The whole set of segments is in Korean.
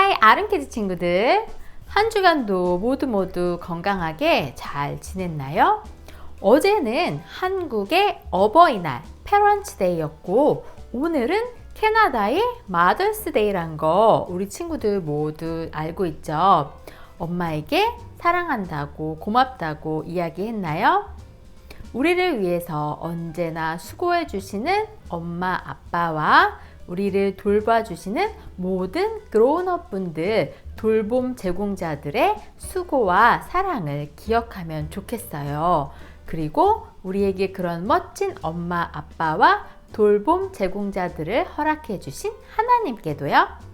하이 아름키즈 친구들, 한 주간도 모두 건강하게 잘 지냈나요? 어제는 한국의 어버이날 페런츠 데이였고 오늘은 캐나다의 마더스 데이란 거 우리 친구들 모두 알고 있죠? 엄마에게 사랑한다고 고맙다고 이야기했나요? 우리를 위해서 언제나 수고해 주시는 엄마 아빠와 우리를 돌봐주시는 모든 그로운업 분들, 돌봄 제공자들의 수고와 사랑을 기억하면 좋겠어요. 그리고 우리에게 그런 멋진 엄마 아빠와 돌봄 제공자들을 허락해 주신 하나님께도요.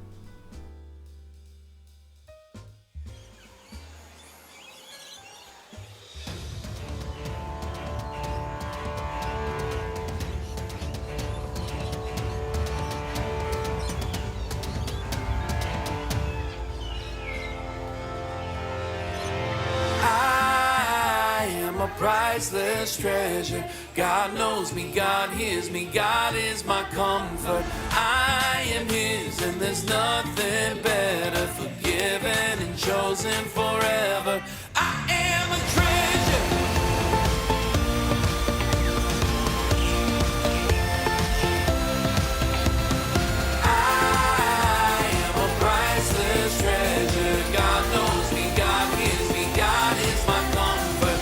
A priceless treasure. God knows me, God hears me, God is my comfort. I am His and there's nothing better. Forgiven and chosen forever. I am a treasure. I am a priceless treasure. God knows me, God hears me, God is my comfort.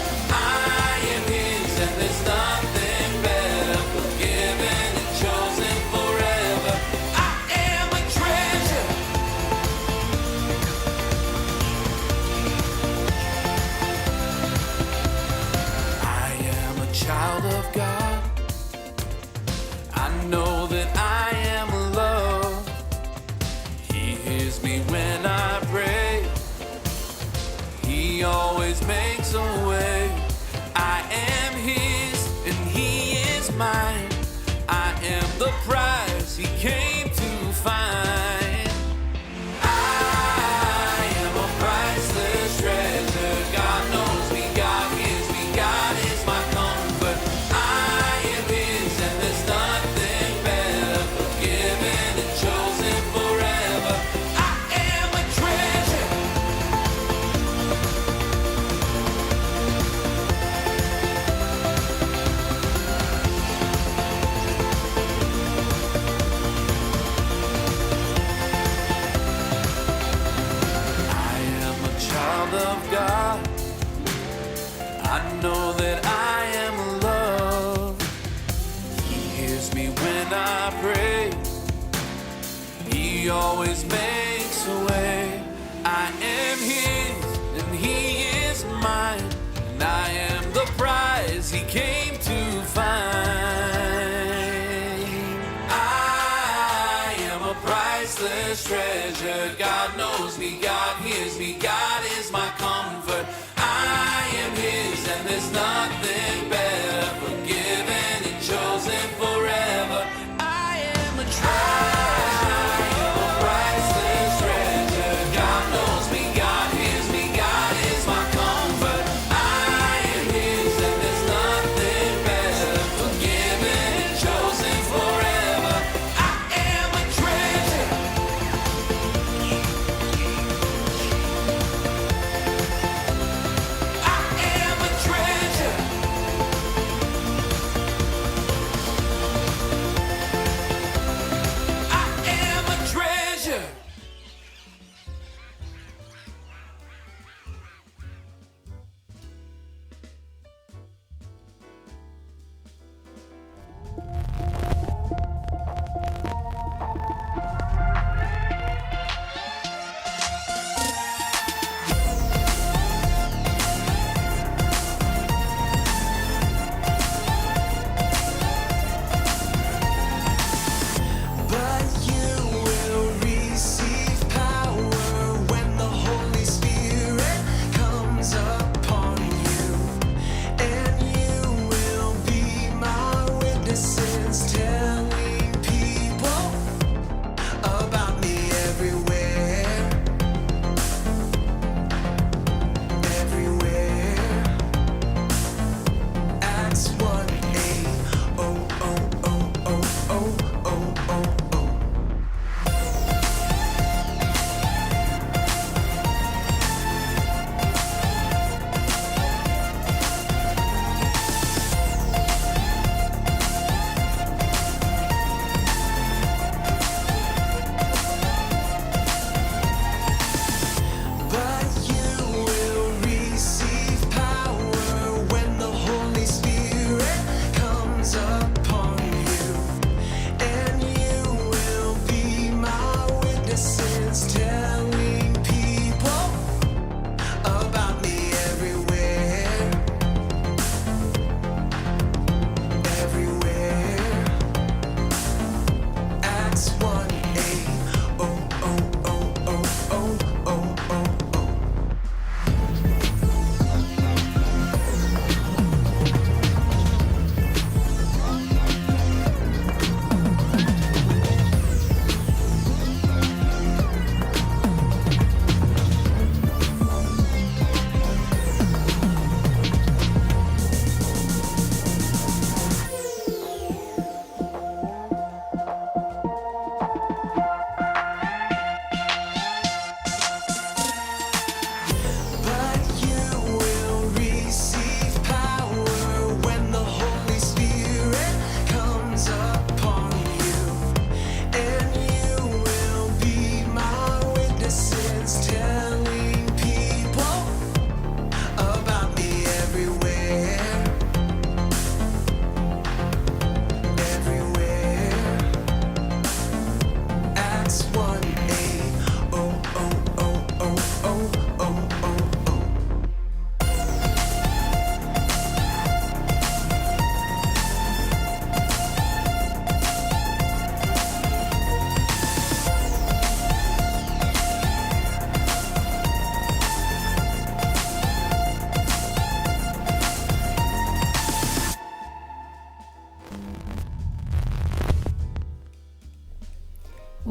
Child of God, I know that I am loved. He hears me when I pray. He always makes a way. I am His and He is mine. I am the prize He came to find. I am a priceless treasure. God knows me, God hears me, God is my comfort. I am His and there's nothing better. Forgiven and chosen forever. I am a treasure. I am a child of God. I know that I am loved. He hears me when I pray. He always makes a way. I am His and He is mine. And I am the prize He came to find. I am a priceless treasure. God knows me, God hears me, God is my comfort. I am His and there's nothing better. Forgiven and chosen forever. I am a treasure. I am a priceless treasure. God knows me, God hears me, God is my comfort. I am His and there's nothing better. Forgiven and chosen forever. I am a treasure.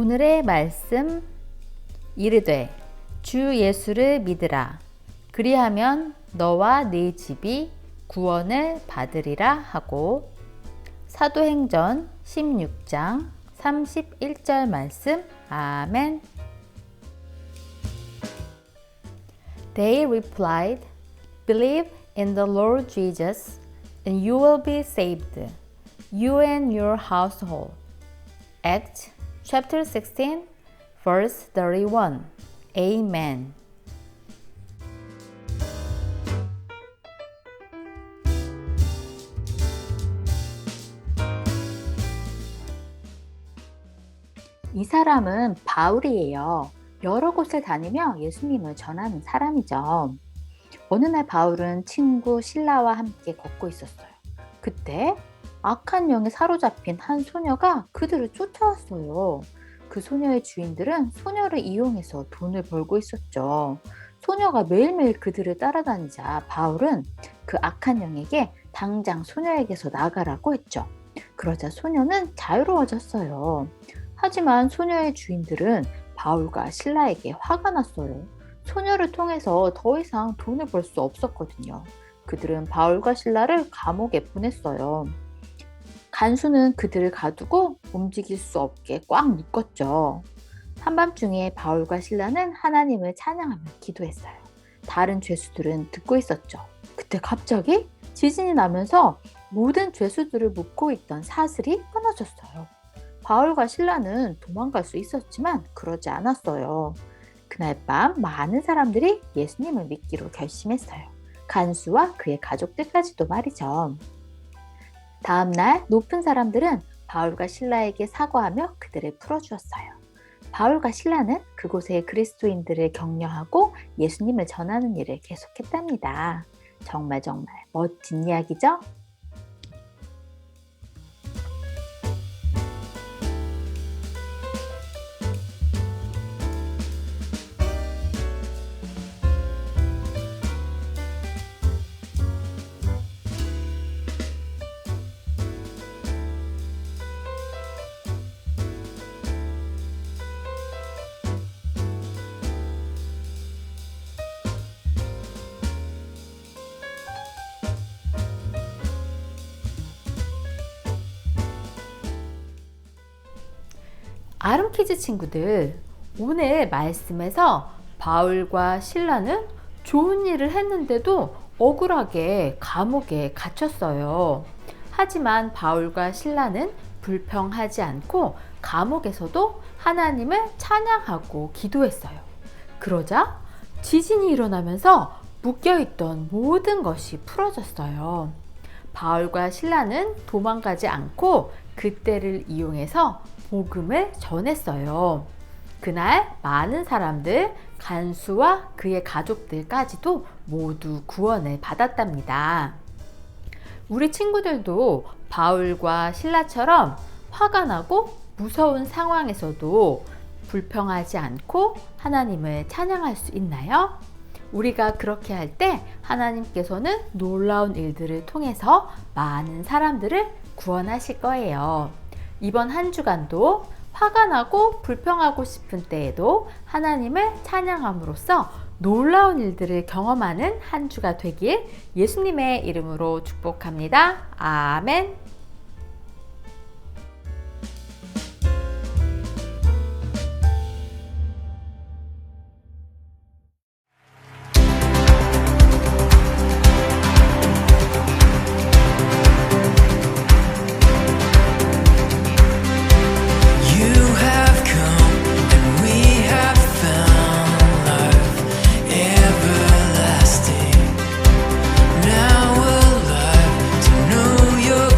오늘의 말씀 이르되 주 예수를 믿으라 그리하면 너와 네 집이 구원을 받으리라 하고 사도행전 16장 31절 말씀 아멘. They replied, Believe in the Lord Jesus and you will be saved, you and your household. Acts chapter 16 verse 31. Amen. 이 사람은 바울이에요. 여러 곳을 다니며 예수님을 전하는 사람이죠. 어느 날 바울은 친구 실라와 함께 걷고 있었어요. 그때 악한 영에 사로잡힌 한 소녀가 그들을 쫓아왔어요. 그 소녀의 주인들은 소녀를 이용해서 돈을 벌고 있었죠. 소녀가 매일매일 그들을 따라다니자 바울은 그 악한 영에게 당장 소녀에게서 나가라고 했죠. 그러자 소녀는 자유로워졌어요. 하지만 소녀의 주인들은 바울과 실라에게 화가 났어요. 소녀를 통해서 더 이상 돈을 벌 수 없었거든요. 그들은 바울과 실라를 감옥에 보냈어요. 간수는 그들을 가두고 움직일 수 없게 꽉 묶었죠. 한밤중에 바울과 실라는 하나님을 찬양하며 기도했어요. 다른 죄수들은 듣고 있었죠. 그때 갑자기 지진이 나면서 모든 죄수들을 묶고 있던 사슬이 끊어졌어요. 바울과 실라는 도망갈 수 있었지만 그러지 않았어요. 그날 밤 많은 사람들이 예수님을 믿기로 결심했어요. 간수와 그의 가족들까지도 말이죠. 다음 날 높은 사람들은 바울과 실라에게 사과하며 그들을 풀어주었어요. 바울과 실라는 그곳의 그리스도인들을 격려하고 예수님을 전하는 일을 계속했답니다. 정말 멋진 이야기죠? 아름키즈 친구들, 오늘 말씀에서 바울과 실라는 좋은 일을 했는데도 억울하게 감옥에 갇혔어요. 하지만 바울과 실라는 불평하지 않고 감옥에서도 하나님을 찬양하고 기도했어요. 그러자 지진이 일어나면서 묶여있던 모든 것이 풀어졌어요. 바울과 실라는 도망가지 않고 그때를 이용해서 복음을 전했어요. 그날 많은 사람들, 간수와 그의 가족들까지도 모두 구원을 받았답니다. 우리 친구들도 바울과 실라처럼 화가 나고 무서운 상황에서도 불평하지 않고 하나님을 찬양할 수 있나요? 우리가 그렇게 할 때 하나님께서는 놀라운 일들을 통해서 많은 사람들을 구원하실 거예요. 이번 한 주간도 화가 나고 불평하고 싶은 때에도 하나님을 찬양함으로써 놀라운 일들을 경험하는 한 주가 되길 예수님의 이름으로 축복합니다. 아멘. Now alive to know your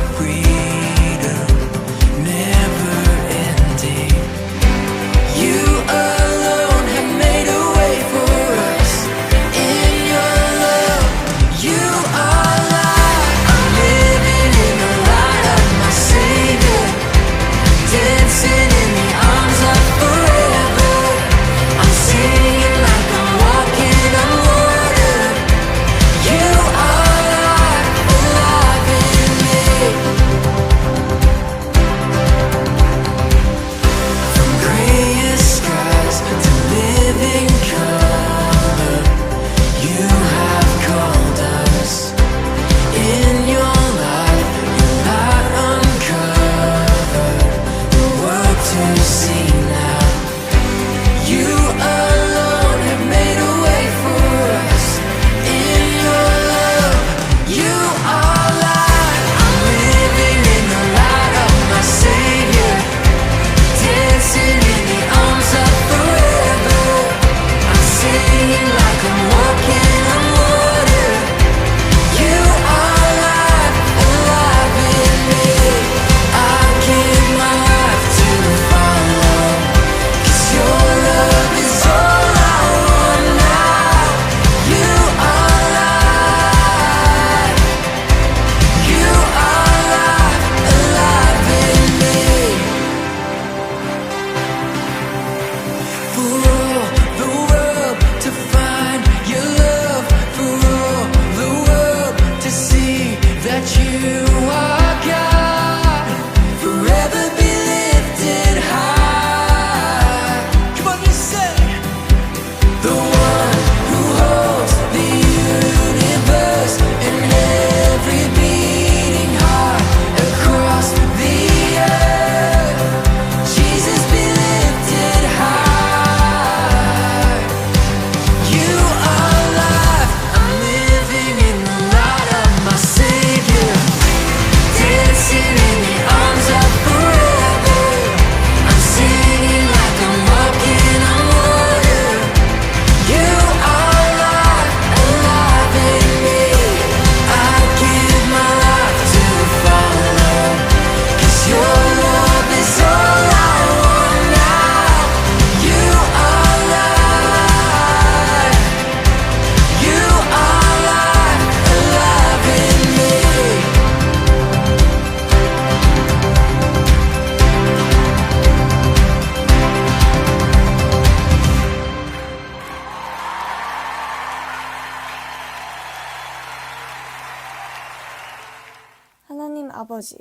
사랑하는 아버지,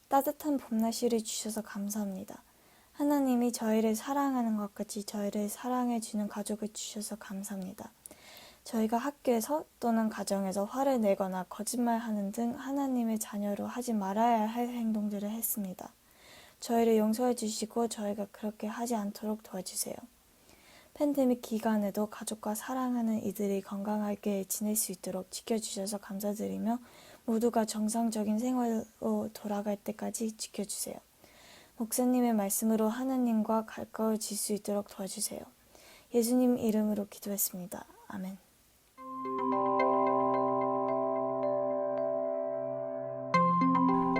따뜻한 봄날씨를 주셔서 감사합니다. 하나님이 저희를 사랑하는 것 같이 저희를 사랑해주는 가족을 주셔서 감사합니다. 저희가 학교에서 또는 가정에서 화를 내거나 거짓말하는 등 하나님의 자녀로 하지 말아야 할 행동들을 했습니다. 저희를 용서해 주시고 저희가 그렇게 하지 않도록 도와주세요. 팬데믹 기간에도 가족과 사랑하는 이들이 건강하게 지낼 수 있도록 지켜주셔서 감사드리며 모두가 정상적인 생활로 돌아갈 때까지 지켜주세요. 목사님의 말씀으로 하나님과 가까워질 수 있도록 도와주세요. 예수님 이름으로 기도했습니다. 아멘.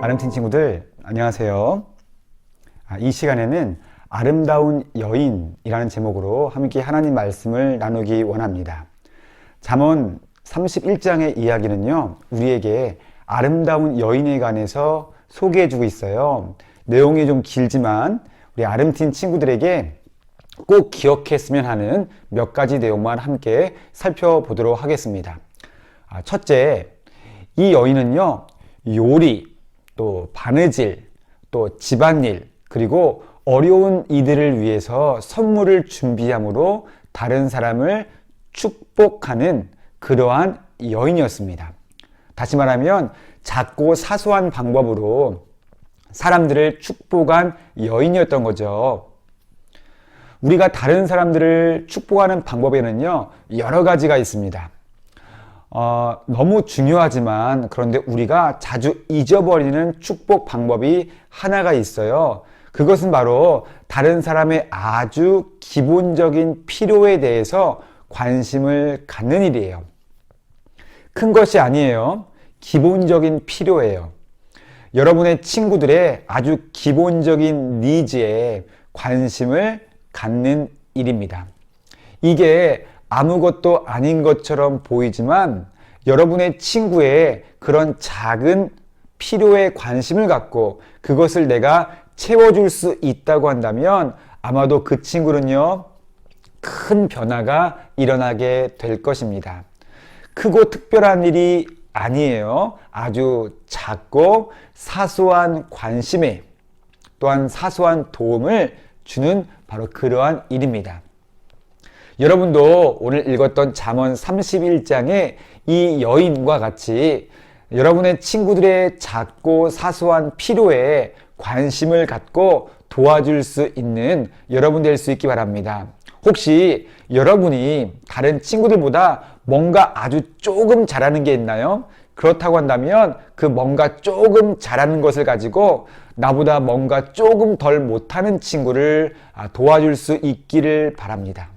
아름팀 친구들 안녕하세요. 이 시간에는 아름다운 여인이라는 제목으로 함께 하나님 말씀을 나누기 원합니다. 잠언 31장의 이야기는요, 우리에게 아름다운 여인에 관해서 소개해주고 있어요. 내용이 좀 길지만 우리 아름팀 친구들에게 꼭 기억했으면 하는 몇 가지 내용만 함께 살펴보도록 하겠습니다. 첫째, 이 여인은요, 요리, 또 바느질, 또 집안일, 그리고 어려운 이들을 위해서 선물을 준비함으로 다른 사람을 축복하는 그러한 여인이었습니다. 다시 말하면 작고 사소한 방법으로 사람들을 축복한 여인이었던 거죠. 우리가 다른 사람들을 축복하는 방법에는요, 여러 가지가 있습니다. 너무 중요하지만 그런데 우리가 자주 잊어버리는 축복 방법이 하나가 있어요. 그것은 바로 다른 사람의 아주 기본적인 필요에 대해서 관심을 갖는 일이에요. 큰 것이 아니에요. 기본적인 필요예요. 여러분의 친구들의 아주 기본적인 니즈에 관심을 갖는 일입니다. 이게 아무것도 아닌 것처럼 보이지만 여러분의 친구의 그런 작은 필요에 관심을 갖고 그것을 내가 채워줄 수 있다고 한다면 아마도 그 친구는요, 큰 변화가 일어나게 될 것입니다. 크고 특별한 일이 아니에요. 아주 작고 사소한 관심에 또한 사소한 도움을 주는 바로 그러한 일입니다. 여러분도 오늘 읽었던 잠언 31장의 이 여인과 같이 여러분의 친구들의 작고 사소한 필요에 관심을 갖고 도와줄 수 있는 여러분 될 수 있기 바랍니다. 혹시 여러분이 다른 친구들보다 뭔가 아주 조금 잘하는 게 있나요? 그렇다고 한다면 그 뭔가 조금 잘하는 것을 가지고 나보다 뭔가 조금 덜 못하는 친구를 도와줄 수 있기를 바랍니다.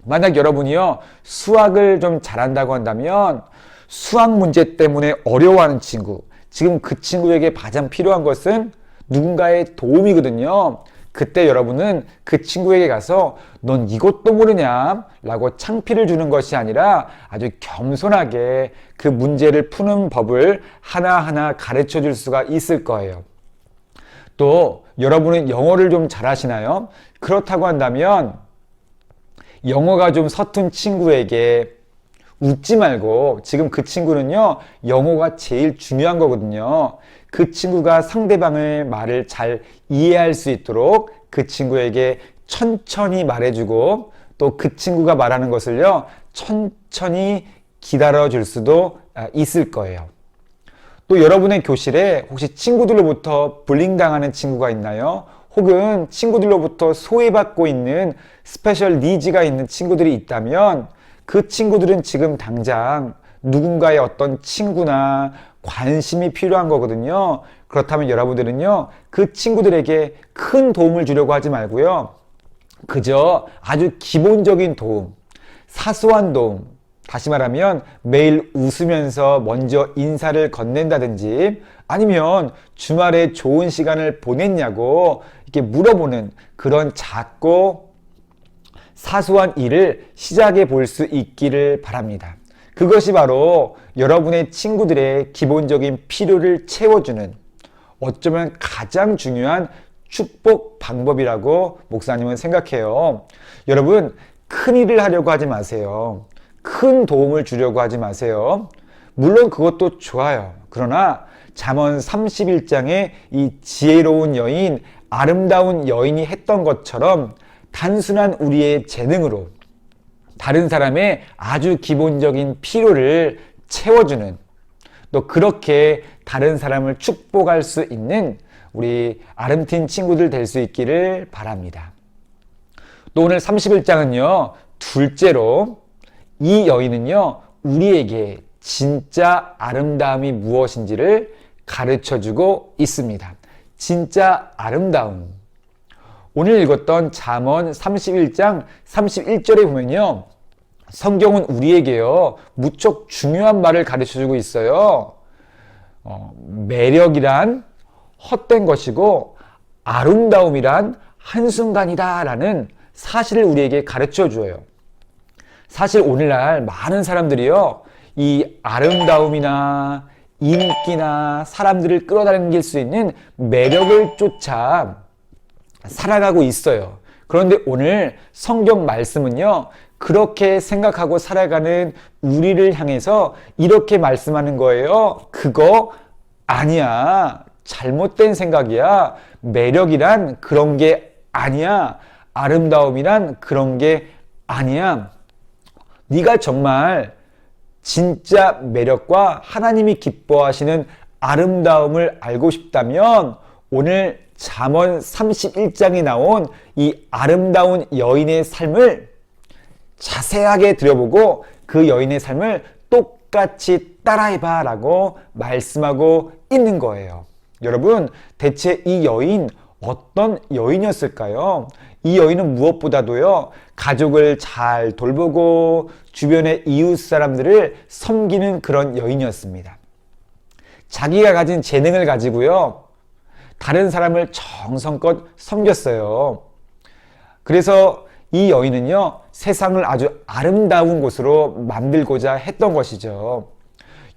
만약 여러분이요, 수학을 좀 잘한다고 한다면 수학 문제 때문에 어려워하는 친구, 지금 그 친구에게 가장 필요한 것은 누군가의 도움이거든요. 그때 여러분은 그 친구에게 가서 넌 이것도 모르냐? 라고 창피를 주는 것이 아니라 아주 겸손하게 그 문제를 푸는 법을 하나하나 가르쳐 줄 수가 있을 거예요. 또 여러분은 영어를 좀 잘하시나요? 그렇다고 한다면 영어가 좀 서툰 친구에게 웃지 말고, 지금 그 친구는요, 영어가 제일 중요한 거거든요. 그 친구가 상대방의 말을 잘 이해할 수 있도록 그 친구에게 천천히 말해주고, 또 그 친구가 말하는 것을요, 천천히 기다려줄 수도 있을 거예요. 또 여러분의 교실에 혹시 친구들로부터 불링당하는 친구가 있나요? 혹은 친구들로부터 소외받고 있는 스페셜 니즈가 있는 친구들이 있다면 그 친구들은 지금 당장 누군가의 어떤 친구나 관심이 필요한 거거든요. 그렇다면 여러분들은요, 그 친구들에게 큰 도움을 주려고 하지 말고요, 그저 아주 기본적인 도움, 사소한 도움, 다시 말하면 매일 웃으면서 먼저 인사를 건넨다든지 아니면 주말에 좋은 시간을 보냈냐고 이렇게 물어보는 그런 작고 사소한 일을 시작해 볼 수 있기를 바랍니다. 그것이 바로 여러분의 친구들의 기본적인 필요를 채워주는, 어쩌면 가장 중요한 축복 방법이라고 목사님은 생각해요. 여러분, 큰 일을 하려고 하지 마세요. 큰 도움을 주려고 하지 마세요. 물론 그것도 좋아요. 그러나 잠언 31장의 이 지혜로운 여인, 아름다운 여인이 했던 것처럼 단순한 우리의 재능으로 다른 사람의 아주 기본적인 필요를 채워주는, 또 그렇게 다른 사람을 축복할 수 있는 우리 아름틴 친구들 될 수 있기를 바랍니다. 또 오늘 31장은요, 둘째로 이 여인은요, 우리에게 진짜 아름다움이 무엇인지를 가르쳐주고 있습니다. 진짜 아름다움. 오늘 읽었던 잠언 31장 31절에 보면요, 성경은 우리에게요, 무척 중요한 말을 가르쳐주고 있어요. 매력이란 헛된 것이고 아름다움이란 한순간이다 라는 사실을 우리에게 가르쳐 줘요. 사실 오늘날 많은 사람들이요, 이 아름다움이나 인기나 사람들을 끌어당길 수 있는 매력을 쫓아 살아가고 있어요. 그런데 오늘 성경 말씀은요, 그렇게 생각하고 살아가는 우리를 향해서 이렇게 말씀하는 거예요. 그거 아니야. 잘못된 생각이야. 매력이란 그런 게 아니야. 아름다움이란 그런 게 아니야. 네가 정말 진짜 매력과 하나님이 기뻐하시는 아름다움을 알고 싶다면 오늘 잠언 31장에 나온 이 아름다운 여인의 삶을 자세하게 들여보고 그 여인의 삶을 똑같이 따라해봐 라고 말씀하고 있는 거예요. 여러분, 대체 이 여인 어떤 여인이었을까요? 이 여인은 무엇보다도요, 가족을 잘 돌보고 주변의 이웃 사람들을 섬기는 그런 여인이었습니다. 자기가 가진 재능을 가지고요, 다른 사람을 정성껏 섬겼어요. 그래서 이 여인은요, 세상을 아주 아름다운 곳으로 만들고자 했던 것이죠.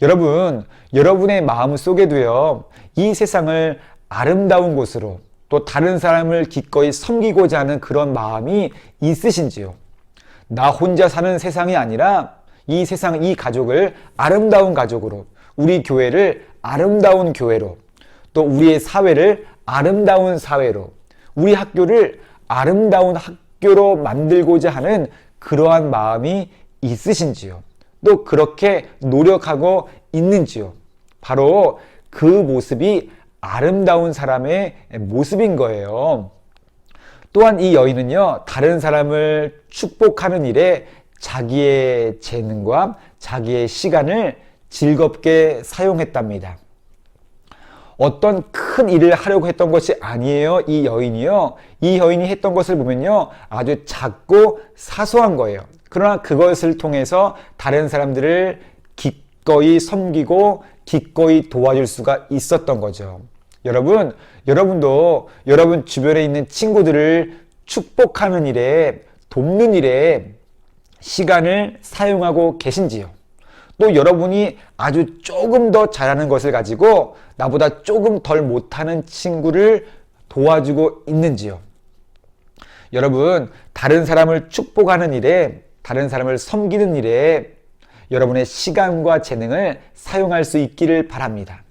여러분, 여러분의 마음 속에도요, 이 세상을 아름다운 곳으로, 또 다른 사람을 기꺼이 섬기고자 하는 그런 마음이 있으신지요? 나 혼자 사는 세상이 아니라 이 세상, 이 가족을 아름다운 가족으로, 우리 교회를 아름다운 교회로, 또 우리의 사회를 아름다운 사회로, 우리 학교를 아름다운 학교로 만들고자 하는 그러한 마음이 있으신지요? 또 그렇게 노력하고 있는지요? 바로 그 모습이 아름다운 사람의 모습인 거예요. 또한 이 여인은요, 다른 사람을 축복하는 일에 자기의 재능과 자기의 시간을 즐겁게 사용했답니다. 어떤 큰 일을 하려고 했던 것이 아니에요. 이 여인이요, 이 여인이 했던 것을 보면요, 아주 작고 사소한 거예요. 그러나 그것을 통해서 다른 사람들을 기꺼이 섬기고 기꺼이 도와줄 수가 있었던 거죠. 여러분, 여러분도 여러분 주변에 있는 친구들을 축복하는 일에, 돕는 일에 시간을 사용하고 계신지요? 또 여러분이 아주 조금 더 잘하는 것을 가지고 나보다 조금 덜 못하는 친구를 도와주고 있는지요? 여러분, 다른 사람을 축복하는 일에, 다른 사람을 섬기는 일에 여러분의 시간과 재능을 사용할 수 있기를 바랍니다.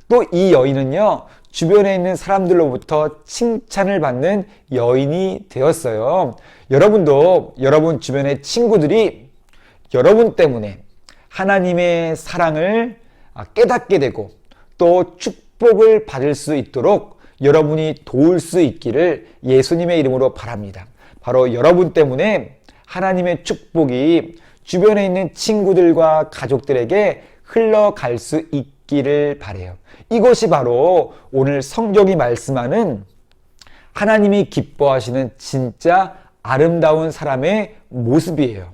또 이 여인은요, 주변에 있는 사람들로부터 칭찬을 받는 여인이 되었어요. 여러분도 여러분 주변의 친구들이 여러분 때문에 하나님의 사랑을 깨닫게 되고 또 축복을 받을 수 있도록 여러분이 도울 수 있기를 예수님의 이름으로 바랍니다. 바로 여러분 때문에 하나님의 축복이 주변에 있는 친구들과 가족들에게 흘러갈 수 있기를 바라요. 이것이 바로 오늘 성경이 말씀하는 하나님이 기뻐하시는 진짜 아름다운 사람의 모습이에요.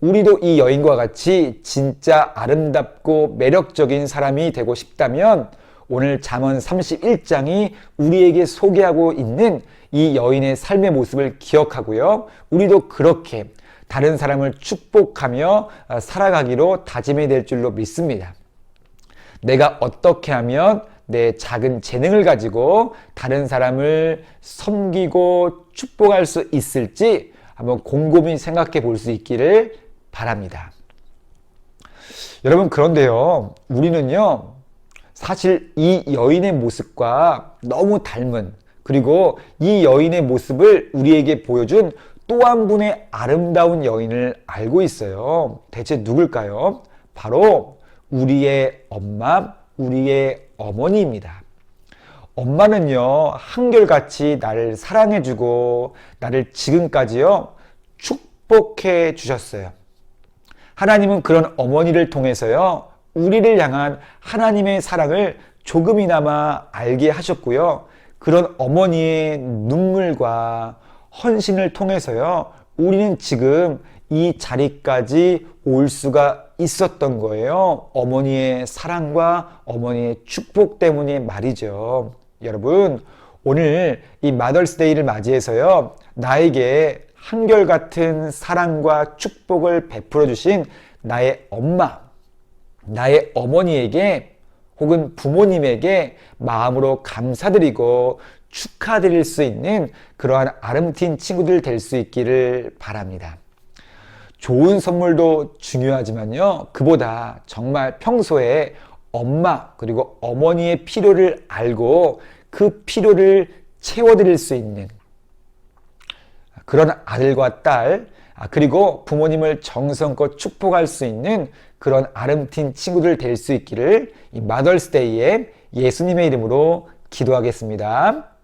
우리도 이 여인과 같이 진짜 아름답고 매력적인 사람이 되고 싶다면 오늘 잠언 31장이 우리에게 소개하고 있는 이 여인의 삶의 모습을 기억하고요, 우리도 그렇게 다른 사람을 축복하며 살아가기로 다짐이 될 줄로 믿습니다. 내가 어떻게 하면 내 작은 재능을 가지고 다른 사람을 섬기고 축복할 수 있을지 한번 곰곰이 생각해 볼 수 있기를 바랍니다. 여러분, 그런데요, 우리는요, 사실 이 여인의 모습과 너무 닮은, 그리고 이 여인의 모습을 우리에게 보여준 또 한 분의 아름다운 여인을 알고 있어요. 대체 누굴까요? 바로 우리의 엄마, 우리의 어머니입니다. 엄마는요, 한결같이 나를 사랑해주고 나를 지금까지요 축복해 주셨어요. 하나님은 그런 어머니를 통해서요 우리를 향한 하나님의 사랑을 조금이나마 알게 하셨고요. 그런 어머니의 눈물과 헌신을 통해서요 우리는 지금 이 자리까지 올 수가 있었던 거예요. 어머니의 사랑과 어머니의 축복 때문에 말이죠. 여러분, 오늘 이 마더스데이를 맞이해서요 나에게 한결같은 사랑과 축복을 베풀어 주신 나의 엄마, 나의 어머니에게 혹은 부모님에게 마음으로 감사드리고 축하드릴 수 있는 그러한 아름틴 친구들 될 수 있기를 바랍니다. 좋은 선물도 중요하지만요, 그보다 정말 평소에 엄마 그리고 어머니의 필요를 알고 그 필요를 채워드릴 수 있는 그런 아들과 딸, 그리고 부모님을 정성껏 축복할 수 있는 그런 아름틴 친구들 될 수 있기를 이 마더스데이에 예수님의 이름으로 기도하겠습니다.